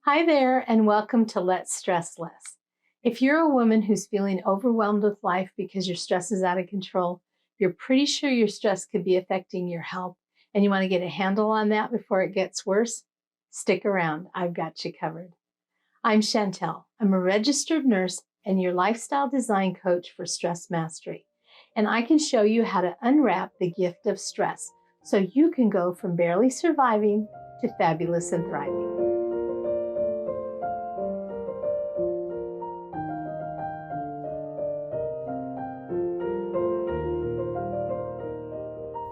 Hi there, and welcome to Let's Stress Less. If you're a woman who's feeling overwhelmed with life because your stress is out of control, you're pretty sure your stress could be affecting your health, and you want to get a handle on that before it gets worse, stick around. I've got you covered. I'm Chantel. I'm a registered nurse and your lifestyle design coach for stress mastery. And I can show you how to unwrap the gift of stress so you can go from barely surviving to fabulous and thriving.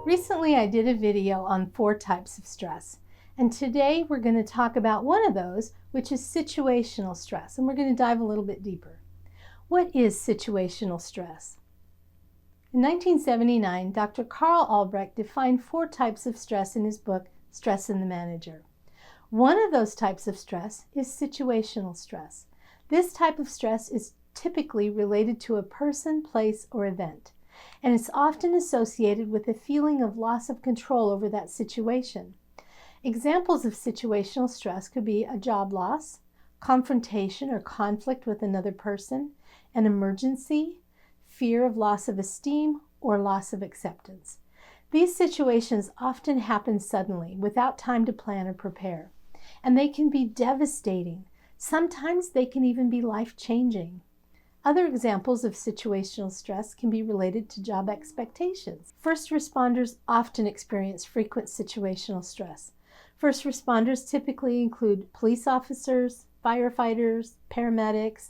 Recently, I did a video on 4 types of stress, and today we're going to talk about one of those, which is situational stress, and we're going to dive a little bit deeper. What is situational stress? In 1979, Dr. Carl Albrecht defined 4 types of stress in his book, Stress and the Manager. One of those types of stress is situational stress. This type of stress is typically related to a person, place, or event, and it's often associated with a feeling of loss of control over that situation. Examples of situational stress could be a job loss, confrontation or conflict with another person, an emergency, fear of loss of esteem, or loss of acceptance. These situations often happen suddenly, without time to plan or prepare, and they can be devastating. Sometimes they can even be life-changing. Other examples of situational stress can be related to job expectations. First responders often experience frequent situational stress. First responders typically include police officers, firefighters, paramedics,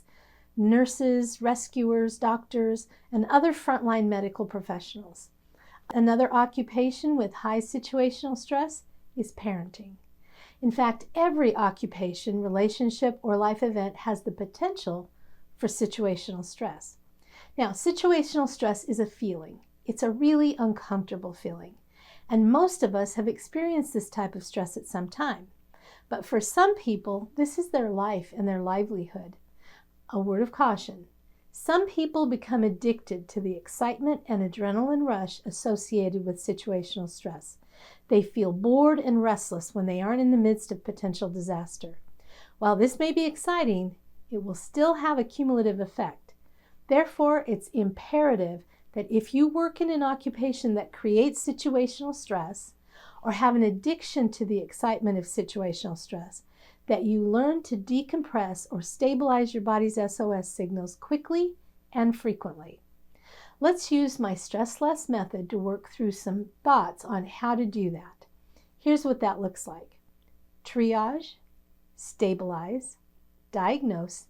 nurses, rescuers, doctors, and other frontline medical professionals. Another occupation with high situational stress is parenting. In fact, every occupation, relationship, or life event has the potential for situational stress. Now, situational stress is a feeling. It's a really uncomfortable feeling. And most of us have experienced this type of stress at some time. But for some people, this is their life and their livelihood. A word of caution. Some people become addicted to the excitement and adrenaline rush associated with situational stress. They feel bored and restless when they aren't in the midst of potential disaster. While this may be exciting, it will still have a cumulative effect. Therefore, it's imperative that if you work in an occupation that creates situational stress or have an addiction to the excitement of situational stress, that you learn to decompress or stabilize your body's SOS signals quickly and frequently. Let's use my Stress Less method to work through some thoughts on how to do that. Here's what that looks like. Triage, stabilize, diagnose,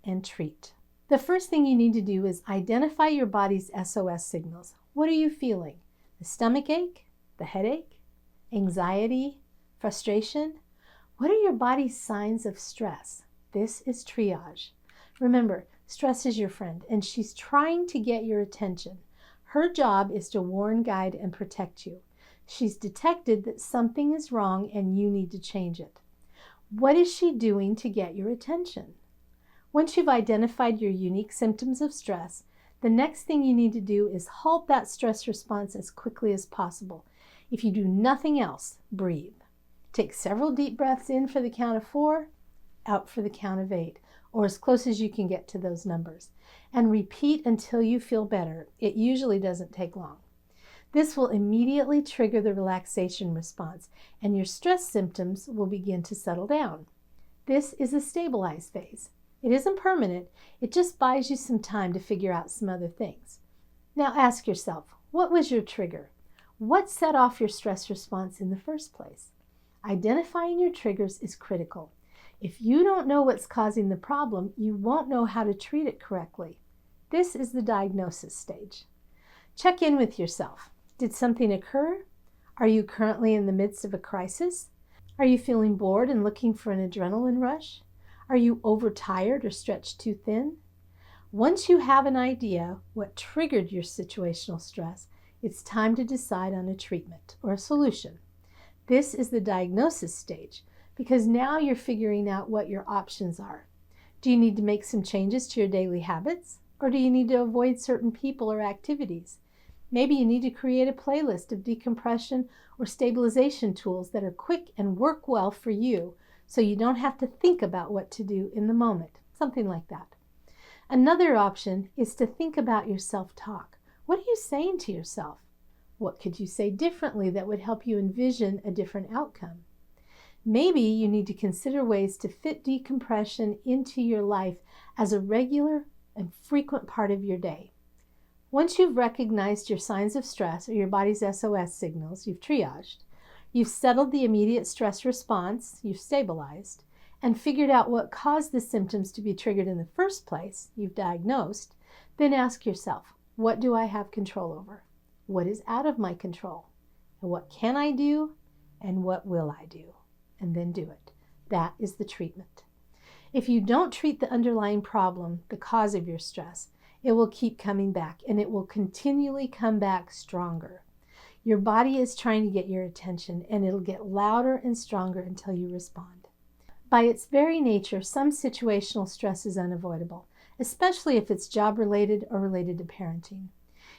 and treat. The first thing you need to do is identify your body's SOS signals. What are you feeling? The stomach ache? The headache? Anxiety? Frustration? What are your body's signs of stress? This is triage. Remember, stress is your friend, and she's trying to get your attention. Her job is to warn, guide, and protect you. She's detected that something is wrong and you need to change it. What is she doing to get your attention? Once you've identified your unique symptoms of stress, the next thing you need to do is halt that stress response as quickly as possible. If you do nothing else, breathe. Take several deep breaths in for the count of 4, out for the count of 8, or as close as you can get to those numbers. And repeat until you feel better. It usually doesn't take long. This will immediately trigger the relaxation response, and your stress symptoms will begin to settle down. This is a stabilized phase. It isn't permanent, it just buys you some time to figure out some other things. Now ask yourself, what was your trigger? What set off your stress response in the first place? Identifying your triggers is critical. If you don't know what's causing the problem, you won't know how to treat it correctly. This is the diagnosis stage. Check in with yourself. Did something occur? Are you currently in the midst of a crisis? Are you feeling bored and looking for an adrenaline rush? Are you overtired or stretched too thin? Once you have an idea what triggered your situational stress, it's time to decide on a treatment or a solution. This is the diagnosis stage because now you're figuring out what your options are. Do you need to make some changes to your daily habits? Or do you need to avoid certain people or activities? Maybe you need to create a playlist of decompression or stabilization tools that are quick and work well for you so you don't have to think about what to do in the moment, something like that. Another option is to think about your self-talk. What are you saying to yourself? What could you say differently that would help you envision a different outcome? Maybe you need to consider ways to fit decompression into your life as a regular and frequent part of your day. Once you've recognized your signs of stress or your body's SOS signals, you've triaged, you've settled the immediate stress response, you've stabilized, and figured out what caused the symptoms to be triggered in the first place, you've diagnosed, then ask yourself, what do I have control over? What is out of my control? And what can I do? And what will I do? And then do it. That is the treatment. If you don't treat the underlying problem, the cause of your stress, it will keep coming back, and it will continually come back stronger. Your body is trying to get your attention, and it'll get louder and stronger until you respond. By its very nature, some situational stress is unavoidable, especially if it's job-related or related to parenting.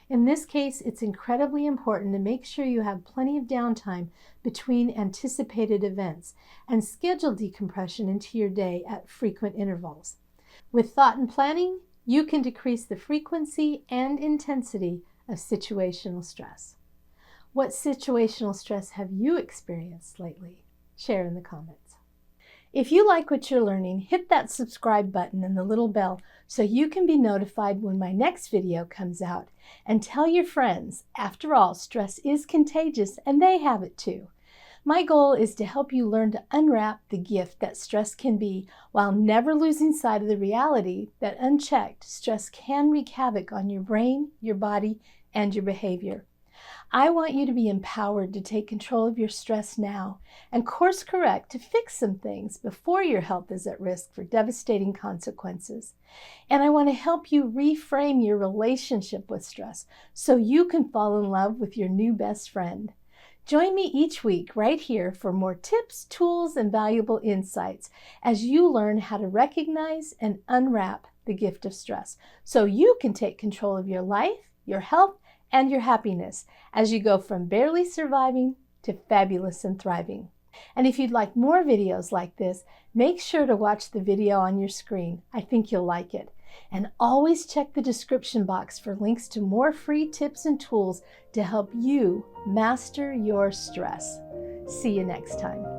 In this case, it's incredibly important to make sure you have plenty of downtime between anticipated events and schedule decompression into your day at frequent intervals. With thought and planning, you can decrease the frequency and intensity of situational stress. What situational stress have you experienced lately? Share in the comments. If you like what you're learning, hit that subscribe button and the little bell so you can be notified when my next video comes out. And tell your friends, after all, stress is contagious and they have it too. My goal is to help you learn to unwrap the gift that stress can be while never losing sight of the reality that unchecked, stress can wreak havoc on your brain, your body, and your behavior. I want you to be empowered to take control of your stress now and course correct to fix some things before your health is at risk for devastating consequences. And I want to help you reframe your relationship with stress so you can fall in love with your new best friend. Join me each week right here for more tips, tools, and valuable insights as you learn how to recognize and unwrap the gift of stress so you can take control of your life, your health, and your happiness as you go from barely surviving to fabulous and thriving. And if you'd like more videos like this, make sure to watch the video on your screen. I think you'll like it. And always check the description box for links to more free tips and tools to help you master your stress. See you next time.